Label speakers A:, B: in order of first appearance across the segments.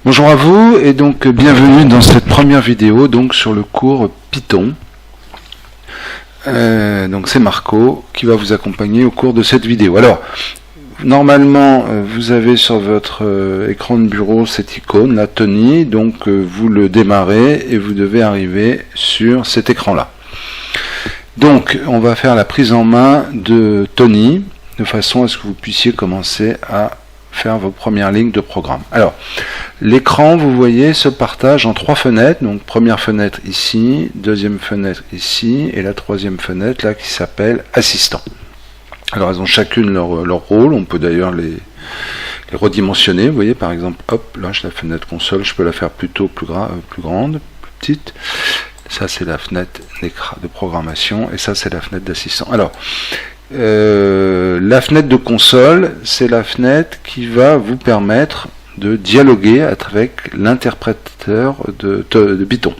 A: Bonjour à vous et donc bienvenue dans cette première vidéo donc sur le cours Python. Donc c'est Marco qui va vous accompagner au cours de cette vidéo. Alors normalement vous avez sur votre écran de bureau cette icône, la Tony, donc vous le démarrez et vous devez arriver sur cet écran là. Donc on va faire la prise en main de Tony de façon à ce que vous puissiez commencer à faire vos premières lignes de programme. Alors, l'écran, vous voyez, se partage en trois fenêtres. Donc, première fenêtre ici, deuxième fenêtre ici, et la troisième fenêtre là qui s'appelle Assistant. Alors, elles ont chacune leur rôle. On peut d'ailleurs les redimensionner. Vous voyez, par exemple, hop, là, j'ai la fenêtre console. Je peux la faire plutôt plus grande, plus petite. Ça, c'est la fenêtre de programmation, et ça, c'est la fenêtre d'assistant. Alors, la fenêtre de console, c'est la fenêtre qui va vous permettre de dialoguer avec l'interpréteur de Python.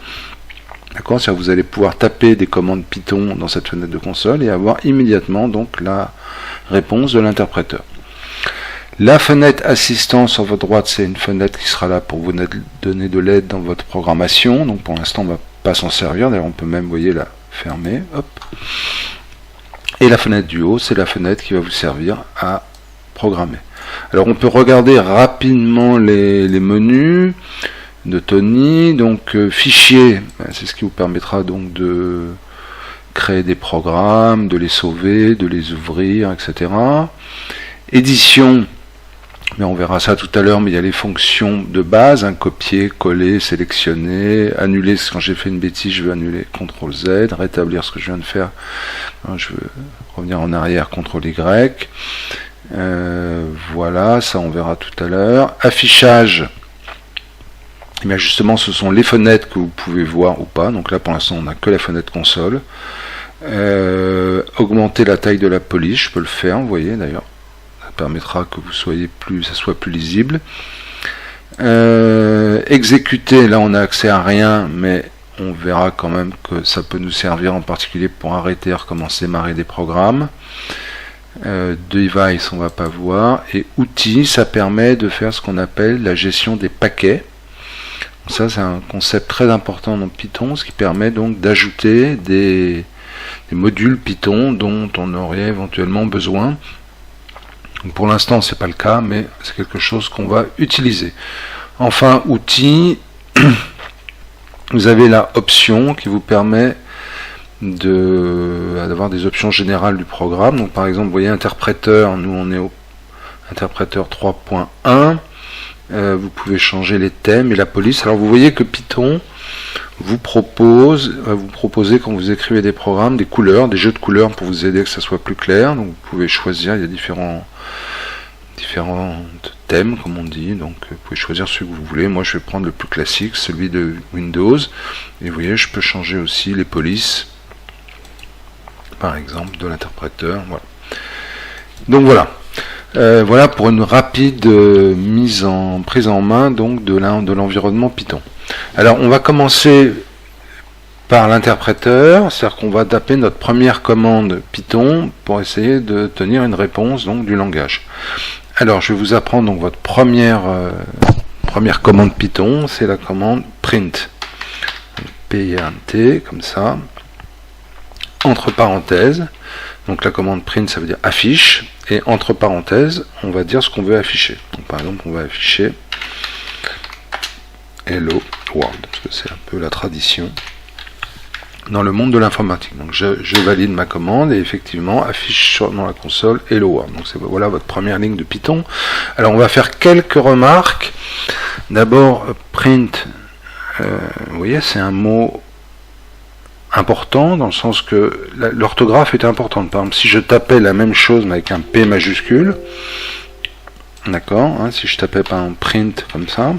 A: D'accord, c'est-à-dire que vous allez pouvoir taper des commandes Python dans cette fenêtre de console et avoir immédiatement donc la réponse de l'interpréteur. La fenêtre assistant sur votre droite, c'est une fenêtre qui sera là pour vous donner de l'aide dans votre programmation. Donc pour l'instant, on ne va pas s'en servir. D'ailleurs, on peut même, vous voyez, la fermer. Hop. Et la fenêtre du haut, c'est la fenêtre qui va vous servir à programmer. Alors on peut regarder rapidement les menus de Tony. Donc fichier, c'est ce qui vous permettra donc de créer des programmes, de les sauver, de les ouvrir, etc. Édition, mais on verra ça tout à l'heure, mais il y a les fonctions de base, copier, coller, sélectionner, annuler, quand j'ai fait une bêtise, je veux annuler, CTRL Z, rétablir ce que je viens de faire, je veux revenir en arrière, CTRL Y, voilà, ça on verra tout à l'heure. Affichage, et bien justement ce sont les fenêtres que vous pouvez voir ou pas, donc là pour l'instant on n'a que la fenêtre console. Augmenter la taille de la police, je peux le faire, vous voyez d'ailleurs. Permettra que vous soyez ça soit plus lisible. Exécuter, là on n'a accès à rien, mais on verra quand même que ça peut nous servir en particulier pour arrêter et recommencer, démarrer des programmes. Device, on va pas voir. Et outils, ça permet de faire ce qu'on appelle la gestion des paquets. Ça c'est un concept très important dans Python, ce qui permet donc d'ajouter des modules Python dont on aurait éventuellement besoin. Pour l'instant, c'est pas le cas, mais c'est quelque chose qu'on va utiliser. Enfin, outils, vous avez la option qui vous permet d'avoir des options générales du programme. Donc, par exemple, vous voyez interpréteur, nous on est au interpréteur 3.1. Vous pouvez changer les thèmes et la police. Alors, vous voyez que Python vous proposer quand vous écrivez des programmes, des couleurs, des jeux de couleurs pour vous aider à que ça soit plus clair. Donc, vous pouvez choisir, il y a différents thèmes comme on dit, donc vous pouvez choisir celui que vous voulez. Moi je vais prendre le plus classique, celui de Windows, et vous voyez je peux changer aussi les polices par exemple de l'interpréteur. Voilà. Donc voilà, voilà pour une rapide prise en main donc de l'environnement Python. Alors on va commencer par l'interpréteur, c'est-à-dire qu'on va taper notre première commande Python pour essayer de tenir une réponse donc du langage. Alors, je vais vous apprendre donc votre première commande Python, c'est la commande print. P-I-N-T, comme ça. Entre parenthèses. Donc la commande print, ça veut dire affiche. Et entre parenthèses, on va dire ce qu'on veut afficher. Donc par exemple, on va afficher Hello World, parce que c'est un peu la tradition dans le monde de l'informatique. Donc je valide ma commande et effectivement affiche dans la console Hello World. Donc voilà votre première ligne de Python. Alors on va faire quelques remarques. D'abord print, vous voyez c'est un mot important dans le sens que l'orthographe est importante. Par exemple si je tapais la même chose mais avec un P majuscule, d'accord, si je tapais par un print comme ça,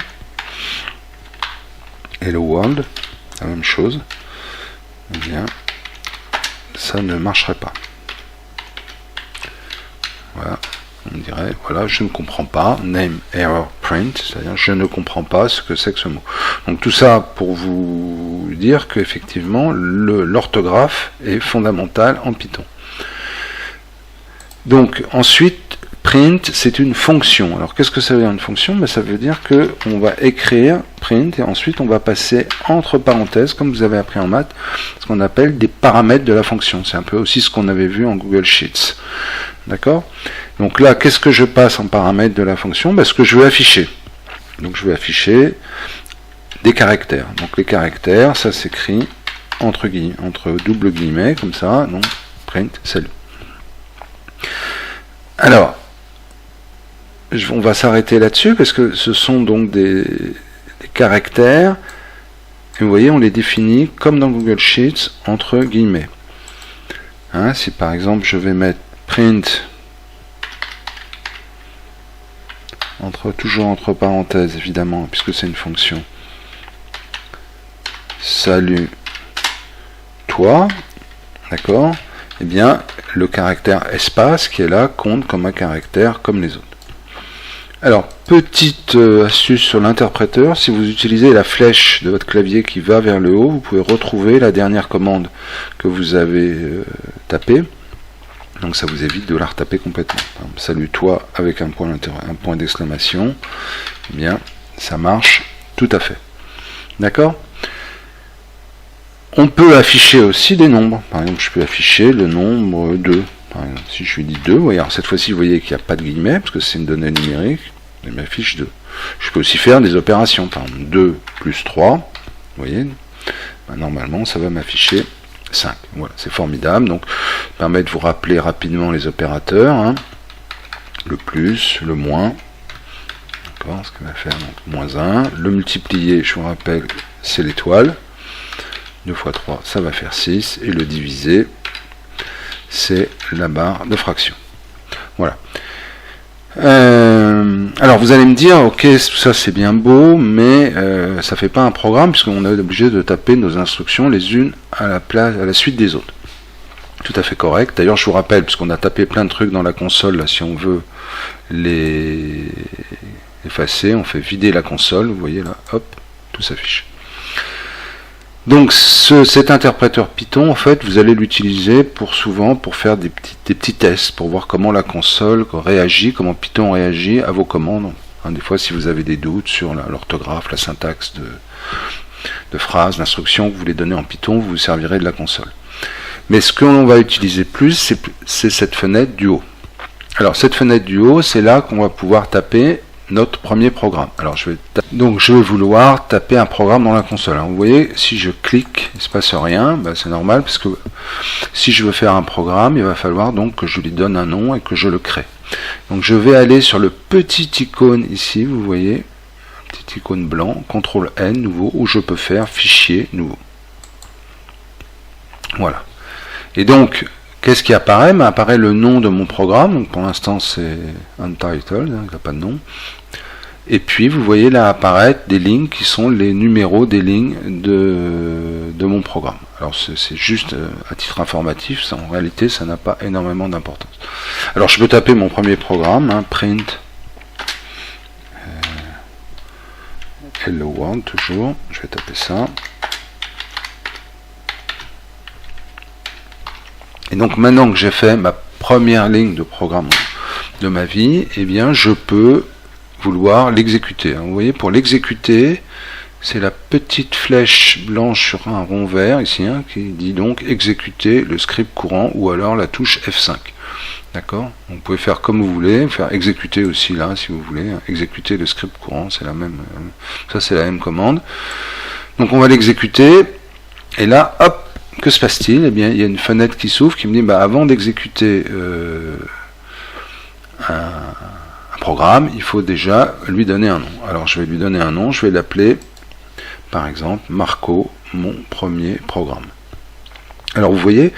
A: Hello World, la même chose, eh bien, ça ne marcherait pas. Voilà, on dirait, voilà, je ne comprends pas, name error print, c'est-à-dire je ne comprends pas ce que c'est que ce mot. Donc tout ça pour vous dire qu'effectivement, l'orthographe est fondamentale en Python. Donc ensuite, print, c'est une fonction. Alors qu'est-ce que ça veut dire une fonction? Ben, ça veut dire que on va écrire print et ensuite on va passer entre parenthèses, comme vous avez appris en maths, ce qu'on appelle des paramètres de la fonction. C'est un peu aussi ce qu'on avait vu en Google Sheets. D'accord? Donc là, qu'est-ce que je passe en paramètres de la fonction? Ben, ce que je veux afficher. Donc je vais afficher des caractères. Donc les caractères, ça s'écrit entre double guillemets, comme ça, donc print, salut. Alors, on va s'arrêter là-dessus, parce que ce sont donc des caractères, et vous voyez, on les définit comme dans Google Sheets, entre guillemets. Hein, si par exemple je vais mettre print, toujours entre parenthèses, évidemment, puisque c'est une fonction, salut toi, d'accord, eh bien, le caractère espace qui est là compte comme un caractère comme les autres. Alors, petite astuce sur l'interpréteur, si vous utilisez la flèche de votre clavier qui va vers le haut, vous pouvez retrouver la dernière commande que vous avez tapée. Donc ça vous évite de la retaper complètement. Salut toi avec un point d'exclamation. Eh bien, ça marche tout à fait. D'accord? On peut afficher aussi des nombres. Par exemple, je peux afficher le nombre 2. Par exemple, si je lui dis 2, vous voyez, alors cette fois-ci, vous voyez qu'il n'y a pas de guillemets, parce que c'est une donnée numérique, il m'affiche 2. Je peux aussi faire des opérations. Par exemple, 2 plus 3, vous voyez, ben, normalement, ça va m'afficher 5. Voilà, c'est formidable. Donc, ça permet de vous rappeler rapidement les opérateurs. Hein. Le plus, le moins. D'accord, ce qu'il va faire, donc, moins 1. Le multiplier, je vous rappelle, c'est l'étoile. 2 fois 3, ça va faire 6. Et le diviser, c'est la barre de fraction. Voilà. Alors vous allez me dire, ok, tout ça c'est bien beau, mais ça fait pas un programme, puisqu'on est obligé de taper nos instructions les unes à la suite des autres. Tout à fait correct. D'ailleurs, je vous rappelle, puisqu'on a tapé plein de trucs dans la console, là, si on veut les effacer, on fait vider la console, vous voyez là, hop, tout s'affiche. Donc cet interpréteur Python, en fait, vous allez l'utiliser souvent pour faire des petits tests, pour voir comment la console réagit, comment Python réagit à vos commandes. Hein, des fois, si vous avez des doutes sur l'orthographe, la syntaxe de phrases, d'instructions que vous voulez donner en Python, vous vous servirez de la console. Mais ce que l'on va utiliser plus, c'est cette fenêtre du haut. Alors cette fenêtre du haut, c'est là qu'on va pouvoir taper notre premier programme. Alors je vais vouloir taper un programme dans la console. Alors, vous voyez, si je clique, il ne se passe rien, ben, c'est normal, parce que si je veux faire un programme, il va falloir donc que je lui donne un nom et que je le crée. Donc je vais aller sur le petit icône ici, vous voyez, petit icône blanc, CTRL N, nouveau, où je peux faire fichier nouveau. Voilà. Et donc, qu'est-ce qui apparaît? Ben, apparaît le nom de mon programme. Donc pour l'instant c'est untitled, hein, il n'a pas de nom. Et puis vous voyez là apparaître des lignes qui sont les numéros des lignes de mon programme. Alors c'est juste à titre informatif, ça, en réalité ça n'a pas énormément d'importance. Alors je peux taper mon premier programme, hein, print hello world toujours, je vais taper ça. Et donc maintenant que j'ai fait ma première ligne de programme de ma vie, eh bien je peux vouloir l'exécuter. Vous voyez, pour l'exécuter, c'est la petite flèche blanche sur un rond vert ici, hein, qui dit donc exécuter le script courant, ou alors la touche F5. D'accord? Vous pouvez faire comme vous voulez, faire exécuter aussi là si vous voulez, hein. Exécuter le script courant, c'est la même, ça c'est la même commande. Donc on va l'exécuter, et là, hop, que se passe-t-il? Eh bien, il y a une fenêtre qui s'ouvre qui me dit, bah, avant d'exécuter un programme, il faut déjà lui donner un nom. Alors, je vais lui donner un nom, je vais l'appeler, par exemple, Marco, mon premier programme. Alors, vous voyez,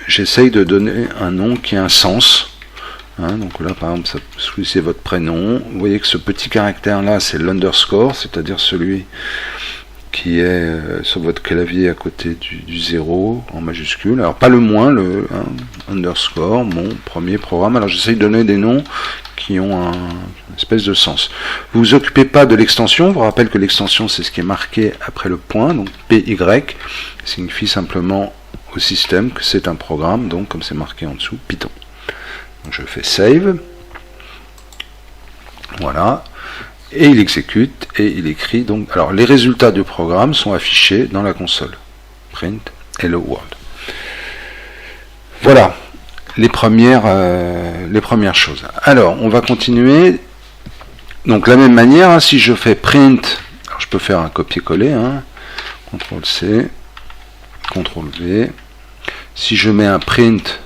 A: j'essaye de donner un nom qui a un sens. Hein, donc là, par exemple, c'est votre prénom. Vous voyez que ce petit caractère-là, c'est l'underscore, c'est-à-dire celui qui est sur votre clavier à côté du 0 en majuscule. Alors pas le moins, le underscore, mon premier programme. Alors j'essaye de donner des noms qui ont une espèce de sens. Vous vous occupez pas de l'extension, je vous rappelle que l'extension c'est ce qui est marqué après le point, donc PY signifie simplement au système que c'est un programme, donc comme c'est marqué en dessous, Python. Donc je fais save, Voilà. Et il exécute et il écrit. Donc, alors les résultats du programme sont affichés dans la console. Print Hello World. Voilà les premières choses. Alors, on va continuer. Donc, de la même manière, hein, si je fais print, alors je peux faire un copier-coller, hein, CTRL-C, CTRL-V. Si je mets un print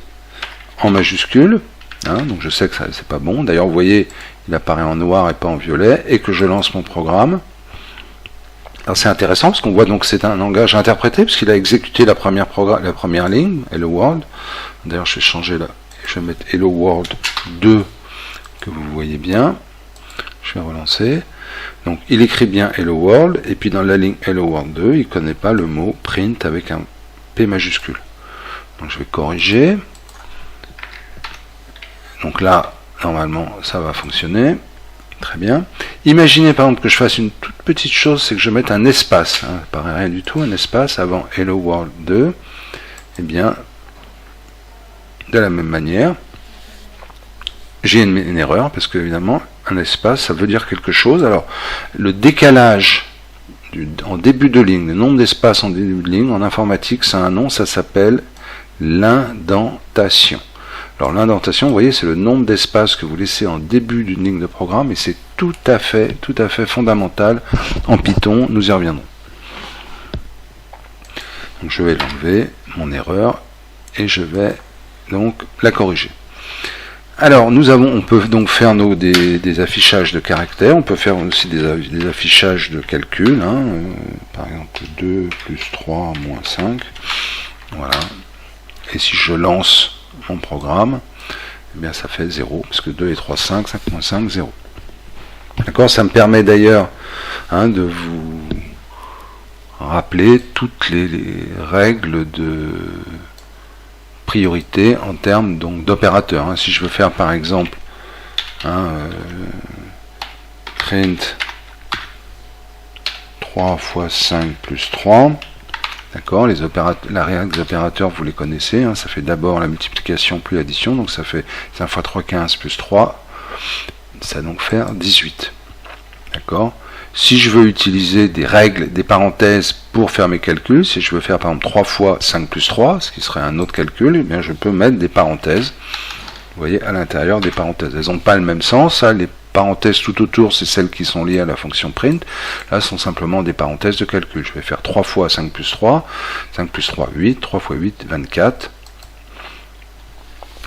A: en majuscule, hein, donc je sais que ça c'est pas bon. D'ailleurs, vous voyez, il apparaît en noir et pas en violet, et que je lance mon programme. Alors c'est intéressant parce qu'on voit donc que c'est un langage interprété puisqu'il a exécuté la première ligne, Hello World. D'ailleurs, je vais changer là, je vais mettre Hello World 2 que vous voyez bien. Je vais relancer. Donc il écrit bien Hello World et puis dans la ligne Hello World 2, il ne connaît pas le mot print avec un P majuscule. Donc je vais corriger. Donc là, normalement, ça va fonctionner. Très bien. Imaginez par exemple que je fasse une toute petite chose, c'est que je mette un espace. Hein, ça paraît rien du tout, un espace avant Hello World 2. Eh bien, de la même manière, j'ai une erreur parce que évidemment, un espace, ça veut dire quelque chose. Alors, le décalage en début de ligne, le nombre d'espaces en début de ligne, en informatique, c'est un nom, ça s'appelle l'indentation. Alors l'indentation, vous voyez, c'est le nombre d'espaces que vous laissez en début d'une ligne de programme et c'est tout à fait fondamental en Python, nous y reviendrons. Donc je vais l'enlever, mon erreur, et je vais donc la corriger. Alors on peut donc faire des affichages de caractères, on peut faire aussi des affichages de calcul, hein, par exemple 2 plus 3 moins 5, voilà. Et si je lance mon programme, eh bien ça fait 0, parce que 2 et 3, 5, 5 moins 5, 0. D'accord, ça me permet d'ailleurs de vous rappeler toutes les règles de priorité en termes d'opérateurs. Hein. Si je veux faire par exemple print 3 fois 5 plus 3, d'accord, la règle des opérateurs, vous les connaissez, hein, ça fait d'abord la multiplication plus l'addition, donc ça fait 5 fois 3, 15 plus 3, ça va donc faire 18. D'accord. Si je veux utiliser des règles, des parenthèses pour faire mes calculs, si je veux faire par exemple 3 fois 5 plus 3, ce qui serait un autre calcul, eh bien je peux mettre des parenthèses, vous voyez, à l'intérieur des parenthèses. Elles n'ont pas le même sens, hein, les parenthèses tout autour, c'est celles qui sont liées à la fonction print. Là, ce sont simplement des parenthèses de calcul. Je vais faire 3 fois 5 plus 3, 5 plus 3, 8, 3 fois 8, 24.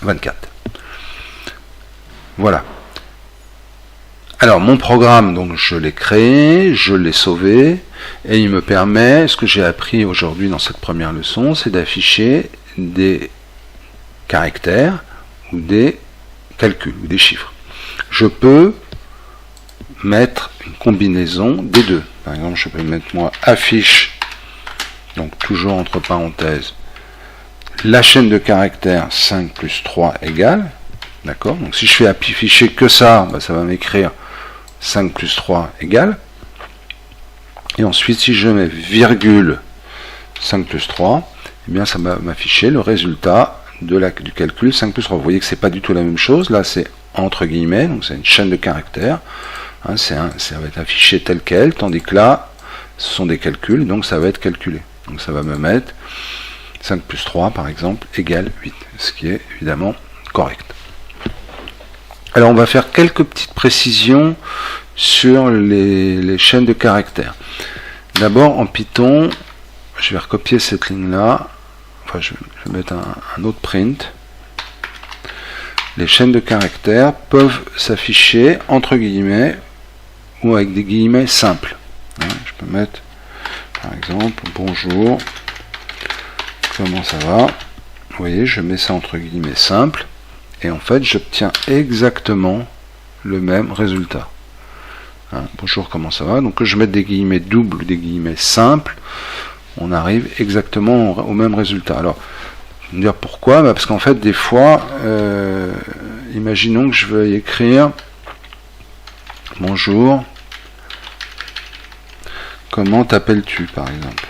A: 24. Voilà. Alors, mon programme, donc je l'ai créé, je l'ai sauvé, et il me permet, ce que j'ai appris aujourd'hui dans cette première leçon, c'est d'afficher des caractères ou des calculs ou des chiffres. Je peux mettre une combinaison des deux. Par exemple, je peux mettre moi affiche, donc toujours entre parenthèses, la chaîne de caractères 5 plus 3 égale, d'accord. Donc si je fais afficher que ça, ça va m'écrire 5 plus 3 égale. Et ensuite, si je mets virgule 5 plus 3, eh bien ça va m'afficher le résultat du calcul 5 plus 3. Vous voyez que c'est pas du tout la même chose. Là, c'est entre guillemets, donc c'est une chaîne de caractères. Hein, ça va être affiché tel quel, tandis que là, ce sont des calculs, donc ça va être calculé. Donc ça va me mettre 5 plus 3, par exemple, égale 8, ce qui est évidemment correct. Alors on va faire quelques petites précisions sur les chaînes de caractères. D'abord en Python, je vais recopier cette ligne-là, enfin je vais mettre un autre print. Les chaînes de caractères peuvent s'afficher entre guillemets ou avec des guillemets simples. Je peux mettre par exemple bonjour, comment ça va. Vous voyez, je mets ça entre guillemets simple. Et en fait, j'obtiens exactement le même résultat. Bonjour, comment ça va? Donc que je mette des guillemets doubles ou des guillemets simples, on arrive exactement au même résultat. Alors, je vais dire pourquoi? Parce qu'en fait, des fois, imaginons que je veuille écrire bonjour, comment t'appelles-tu, par exemple?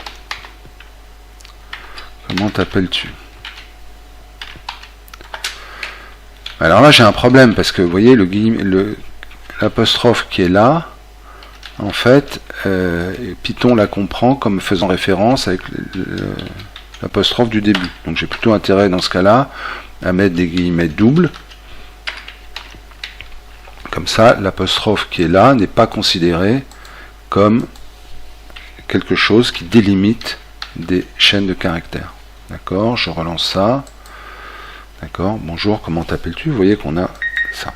A: Comment t'appelles-tu? Alors là j'ai un problème parce que vous voyez le l'apostrophe qui est là, en fait, Python la comprend comme faisant référence avec l'apostrophe du début. Donc j'ai plutôt intérêt dans ce cas-là à mettre des guillemets doubles. Comme ça, l'apostrophe qui est là n'est pas considérée comme quelque chose qui délimite des chaînes de caractères. D'accord, je relance ça. D'accord, bonjour, comment t'appelles-tu? Vous voyez qu'on a ça.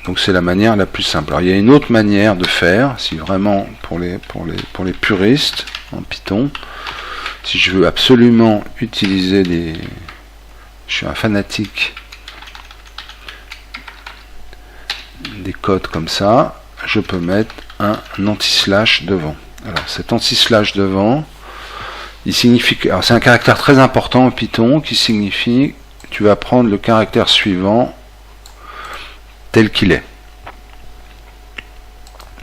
A: Donc c'est la manière la plus simple. Alors il y a une autre manière de faire, si vraiment pour les puristes en Python, si je veux absolument utiliser des... Je suis un fanatique des codes comme ça, je peux mettre un anti-slash devant. Alors cet anti-slash devant, il signifie que... Alors c'est un caractère très important en Python qui signifie tu vas prendre le caractère suivant tel qu'il est.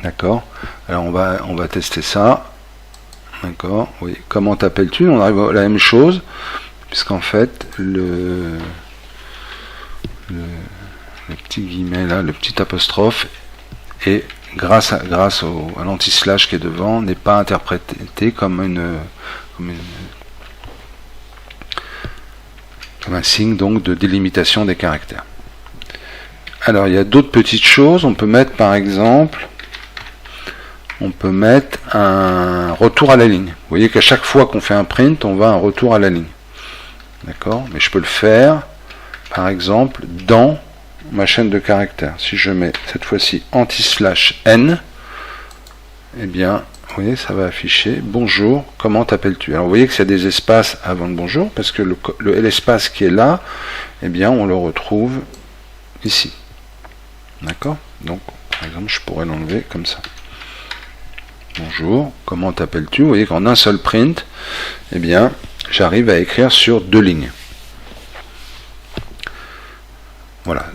A: D'accord. Alors on va tester ça. D'accord. Oui. Comment t'appelles-tu? On arrive à la même chose, puisqu'en fait le petit guillemet là, le petit apostrophe, et grâce à l'anti-slash qui est devant, n'est pas interprété comme un signe donc de délimitation des caractères. Alors il y a d'autres petites choses. On peut mettre par exemple, un retour à la ligne. Vous voyez qu'à chaque fois qu'on fait un print, on va un retour à la ligne. D'accord? Mais je peux le faire par exemple dans ma chaîne de caractères. Si je mets cette fois-ci anti-slash n, eh bien vous voyez, ça va afficher bonjour, comment t'appelles-tu? Alors vous voyez que s'il y a des espaces avant le bonjour, parce que l'espace qui est là, eh bien on le retrouve ici. D'accord? Donc par exemple je pourrais l'enlever comme ça. Bonjour, comment t'appelles-tu? Vous voyez qu'en un seul print, eh bien j'arrive à écrire sur 2 lignes. Voilà.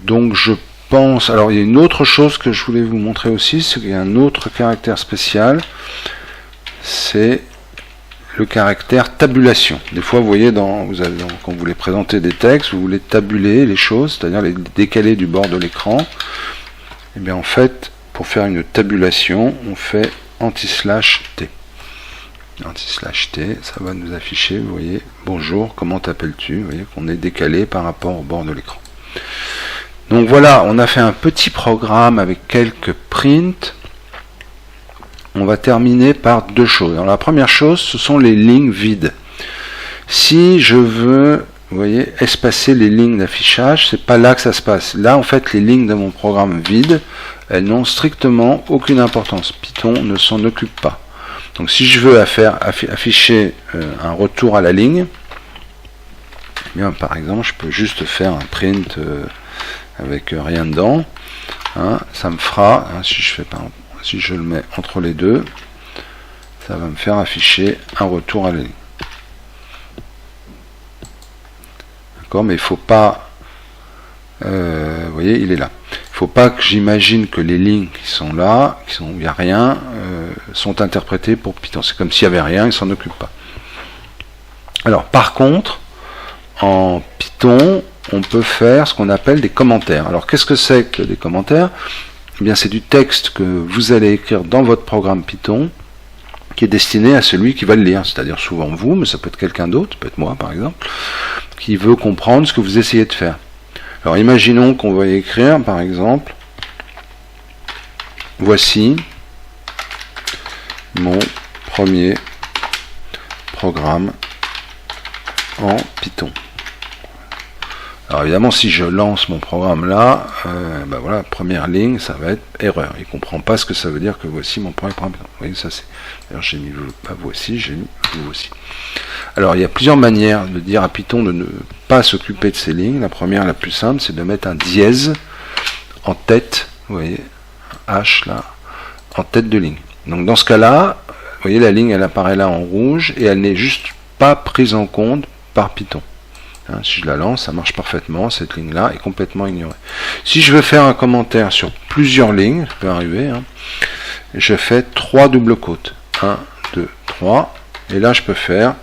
A: Donc je pense... Alors il y a une autre chose que je voulais vous montrer aussi, c'est qu'il y a un autre caractère spécial, c'est le caractère tabulation. Des fois, vous voyez, quand vous voulez présenter des textes, vous voulez tabuler les choses, c'est-à-dire les décaler du bord de l'écran. Et bien en fait, pour faire une tabulation, on fait anti-slash t. Anti-slash t, ça va nous afficher, vous voyez, bonjour, comment t'appelles-tu? Vous voyez qu'on est décalé par rapport au bord de l'écran. Donc voilà, on a fait un petit programme avec quelques prints. On va terminer par 2 choses. Alors la première chose, ce sont les lignes vides. Si je veux, vous voyez, espacer les lignes d'affichage, c'est pas là que ça se passe. Là, en fait, les lignes de mon programme vide, elles n'ont strictement aucune importance. Python ne s'en occupe pas. Donc si je veux afficher un retour à la ligne, eh bien, par exemple, je peux juste faire un print avec rien dedans. Hein, ça me fera, hein, si je le mets entre les deux, ça va me faire afficher un retour à la ligne. D'accord, mais il ne faut pas, vous voyez, il est là. Il ne faut pas que j'imagine que les lignes qui sont là, où il n'y a rien, sont interprétées pour Python. C'est comme s'il n'y avait rien, il ne s'en occupe pas. Alors, par contre, en Python, on peut faire ce qu'on appelle des commentaires. Alors, qu'est-ce que c'est que des commentaires? Eh bien, c'est du texte que vous allez écrire dans votre programme Python, qui est destiné à celui qui va le lire, c'est-à-dire souvent vous, mais ça peut être quelqu'un d'autre, peut être moi par exemple, qui veut comprendre ce que vous essayez de faire. Alors imaginons qu'on va écrire par exemple, voici mon premier programme en Python. Alors évidemment, si je lance mon programme là, ben voilà, première ligne, ça va être erreur. Il ne comprend pas ce que ça veut dire que voici mon premier programme. Vous voyez, ça c'est. D'ailleurs, j'ai mis pas voici, j'ai mis voici. Alors il y a plusieurs manières de dire à Python de ne pas s'occuper de ces lignes. La première, la plus simple, c'est de mettre un dièse en tête, vous voyez, un H là, en tête de ligne. Donc dans ce cas-là, vous voyez, la ligne elle apparaît là en rouge et elle n'est juste pas prise en compte par Python. Hein, si je la lance, ça marche parfaitement, cette ligne-là est complètement ignorée. Si je veux faire un commentaire sur plusieurs lignes, ça peut arriver, hein, je fais 3 doubles quotes. 1, 2, 3. Et là, je peux faire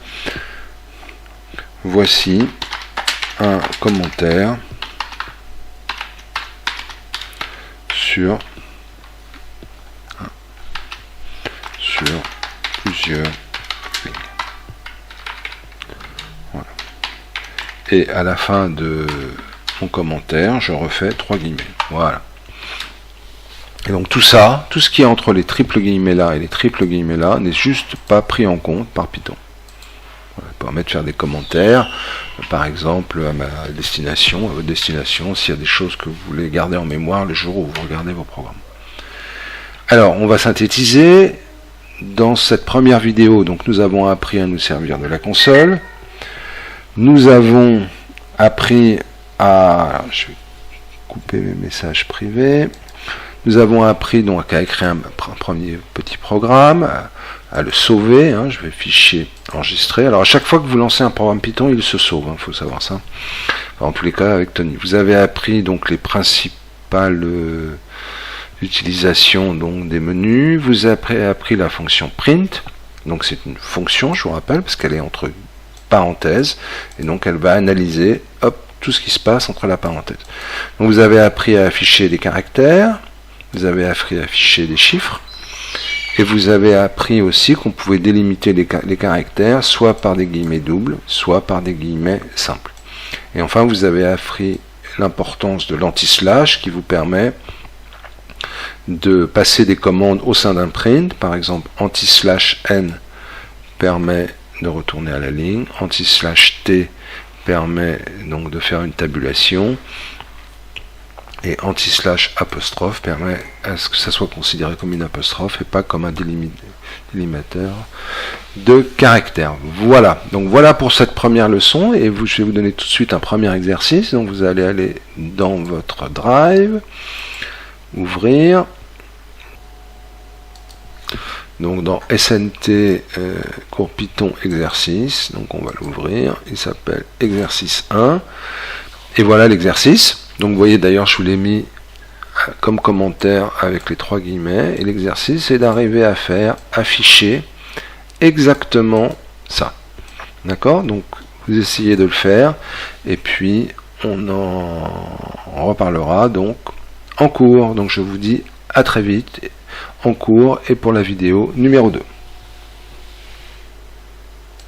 A: voici un commentaire sur plusieurs lignes. Voilà. Et à la fin de mon commentaire, je refais 3 guillemets. Voilà. Et donc tout ça, tout ce qui est entre les triples guillemets là et les triples guillemets là, n'est juste pas pris en compte par Python. Voilà, ça permet de faire des commentaires, par exemple à ma destination, à votre destination, s'il y a des choses que vous voulez garder en mémoire le jour où vous regardez vos programmes. Alors, on va synthétiser. Dans cette première vidéo, donc nous avons appris à nous servir de la console. Nous avons appris à... Je vais couper mes messages privés. Nous avons appris donc à écrire un premier petit programme, à le sauver. Hein, je vais fichier enregistrer. Alors à chaque fois que vous lancez un programme Python, il se sauve. Il faut savoir ça. Enfin, en tous les cas, avec Tony. Vous avez appris donc les principales utilisations donc des menus. Vous avez appris la fonction print. Donc c'est une fonction, je vous rappelle, parce qu'elle est entre parenthèses. Et donc elle va analyser tout ce qui se passe entre la parenthèse. Donc vous avez appris à afficher des caractères. Vous avez appris à afficher des chiffres. Et vous avez appris aussi qu'on pouvait délimiter les caractères soit par des guillemets doubles, soit par des guillemets simples. Et enfin, vous avez appris l'importance de l'anti-slash qui vous permet de passer des commandes au sein d'un print. Par exemple, anti-slash n permet de retourner à la ligne. Anti-slash t permet donc de faire une tabulation. Et anti-slash apostrophe permet à ce que ça soit considéré comme une apostrophe et pas comme un délimitateur de caractères. Voilà, donc voilà pour cette première leçon et je vais vous donner tout de suite un premier exercice. Donc vous allez aller dans votre Drive, ouvrir, donc dans SNT cours Python exercice, donc on va l'ouvrir, il s'appelle exercice 1 et voilà l'exercice. Donc vous voyez d'ailleurs je vous l'ai mis comme commentaire avec les 3 guillemets et l'exercice c'est d'arriver à faire afficher exactement ça. D'accord? Donc vous essayez de le faire et puis on en reparlera donc en cours. Donc je vous dis à très vite en cours et pour la vidéo numéro 2.